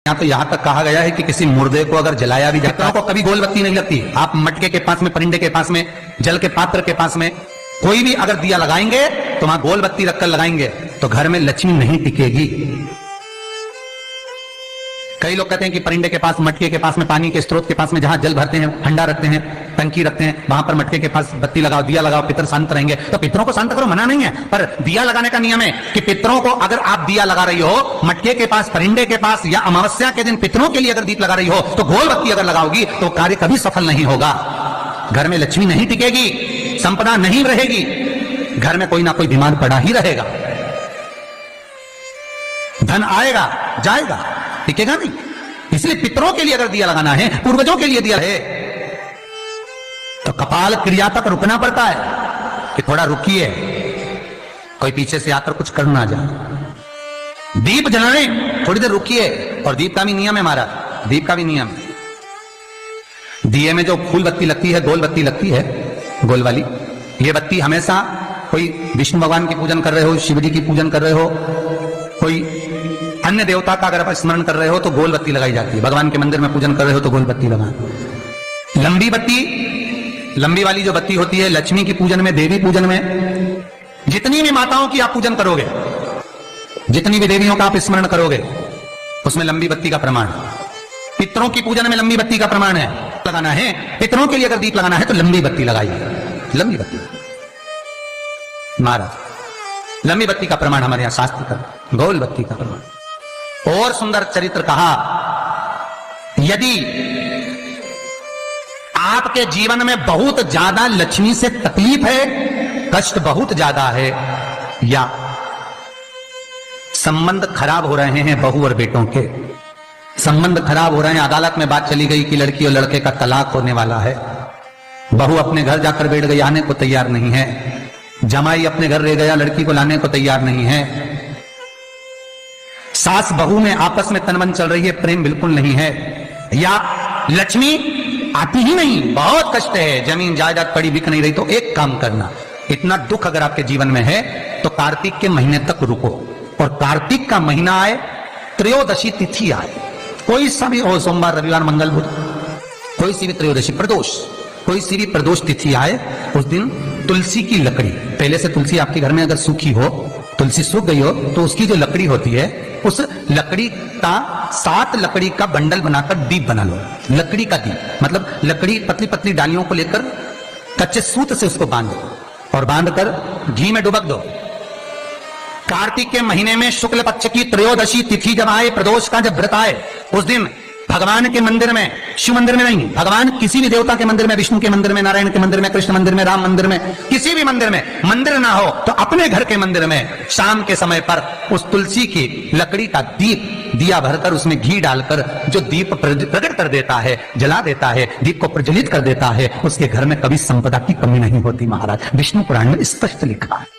यहाँ तो यहाँ तक कहा गया है कि किसी मुर्दे को अगर जलाया भी जाता है तो कभी गोल बत्ती नहीं लगती। आप मटके के पास में, परिंदे के पास में, जल के पात्र के पास में कोई भी अगर दिया लगाएंगे तो वहां गोल बत्ती रखकर लगाएंगे तो घर में लक्ष्मी नहीं टिकेगी। कई लोग कहते हैं कि परिंदे के पास, मटके के पास में, पानी के स्रोत के पास में जहां जल भरते हैं, हंडा रखते हैं, टंकी रखते हैं, वहां पर मटके के पास बत्ती लगाओ, दिया लगाओ, पितर शांत रहेंगे। तो पितरों को शांत करो, मना नहीं है, पर दिया लगाने का नियम है कि पितरों को अगर आप दिया लगा रही हो मटके के पास, परिंदे के पास, या अमावस्या के दिन पितरों के लिए अगर दीप लगा रही हो तो गोल बत्ती अगर लगाओगी तो कार्य कभी सफल नहीं होगा। घर में लक्ष्मी नहीं टिकेगी, संपदा नहीं रहेगी, घर में कोई ना कोई बीमार पड़ा ही रहेगा। धन आएगा जाएगा, टिकेगा नहीं। इसलिए पितरों के लिए अगर दिया लगाना है, पूर्वजों के लिए दिया है, तो कपाल क्रिया तक रुकना पड़ता है कि थोड़ा रुकिए, कोई पीछे से आकर कुछ करना जाए। दीप जलाने थोड़ी देर रुकिए। और दीप का भी नियम है हमारा, दीप का भी नियम। दिए में जो फूल बत्ती लगती है, गोल बत्ती लगती है, गोल वाली, ये बत्ती हमेशा कोई विष्णु भगवान की पूजन कर रहे हो, शिव जी की पूजन कर रहे हो, कोई अन्य देवता का अगर आप स्मरण कर रहे हो तो गोल बत्ती लगाई जाती है। भगवान के मंदिर में पूजन कर रहे हो तो गोल बत्ती लगाओ। लंबी बत्ती, लंबी वाली जो बत्ती होती है लक्ष्मी की पूजन में, देवी पूजन में, जितनी भी माताओं की आप पूजन करोगे, जितनी भी देवियों का आप स्मरण करोगे, उसमें लंबी बत्ती का प्रमाण। पितरों की पूजन में लंबी बत्ती का प्रमाण है। लगाना है पितरों के लिए अगर दीप लगाना है तो लंबी बत्ती लगाइए, लंबी बत्ती। महाराज लंबी बत्ती का प्रमाण हमारे यहां शास्त्र का, गोल बत्ती का प्रमाण। और सुंदर चरित्र कहा, यदि आपके जीवन में बहुत ज्यादा लक्ष्मी से तकलीफ है, कष्ट बहुत ज्यादा है, या संबंध खराब हो रहे हैं, बहू और बेटों के संबंध खराब हो रहे हैं, अदालत में बात चली गई कि लड़की और लड़के का तलाक होने वाला है, बहू अपने घर जाकर बैठ गई, आने को तैयार नहीं है, जमाई अपने घर रह गया, लड़की को लाने को तैयार नहीं है, सास बहू में आपस में तनमन चल रही है, प्रेम बिल्कुल नहीं है, या लक्ष्मी आती ही नहीं, बहुत कष्ट है, जमीन जायदाद पड़ी बिक नहीं रही, तो एक काम करना, इतना दुख अगर आपके जीवन में है तो कार्तिक के महीने तक रुको, और कार्तिक का महीना आए, त्रयोदशी तिथि आए, कोई सा भी हो, सोमवार, रविवार, मंगल, बुध, कोई सी भी त्रयोदशी, प्रदोष, कोई सी भी प्रदोष तिथि आए, उस दिन तुलसी की लकड़ी, पहले से तुलसी आपके घर में अगर सूखी हो, तुलसी सूख गई हो तो उसकी जो लकड़ी होती है, उस लकड़ी का 7 लकड़ी का बंडल बनाकर दीप बना लो। लकड़ी का दीप मतलब लकड़ी, पतली पतली डालियों को लेकर कच्चे सूत से उसको बांध दो, और बांधकर घी में डुबक दो। कार्तिक के महीने में शुक्ल पक्ष की त्रयोदशी तिथि जब आए, प्रदोष का जब व्रत आए, उस दिन भगवान के मंदिर में, शिव मंदिर में नहीं, भगवान किसी भी देवता के मंदिर में, विष्णु के मंदिर में, नारायण के मंदिर में, कृष्ण मंदिर में, राम मंदिर में, किसी भी मंदिर में, मंदिर ना हो तो अपने घर के मंदिर में शाम के समय पर उस तुलसी की लकड़ी का दीप, दिया भरकर उसमें घी डालकर जो दीप प्रकट कर देता है, जला देता है, दीप को प्रज्वलित कर देता है, उसके घर में कभी संपदा की कमी नहीं होती। महाराज विष्णु पुराण में स्पष्ट लिखा है।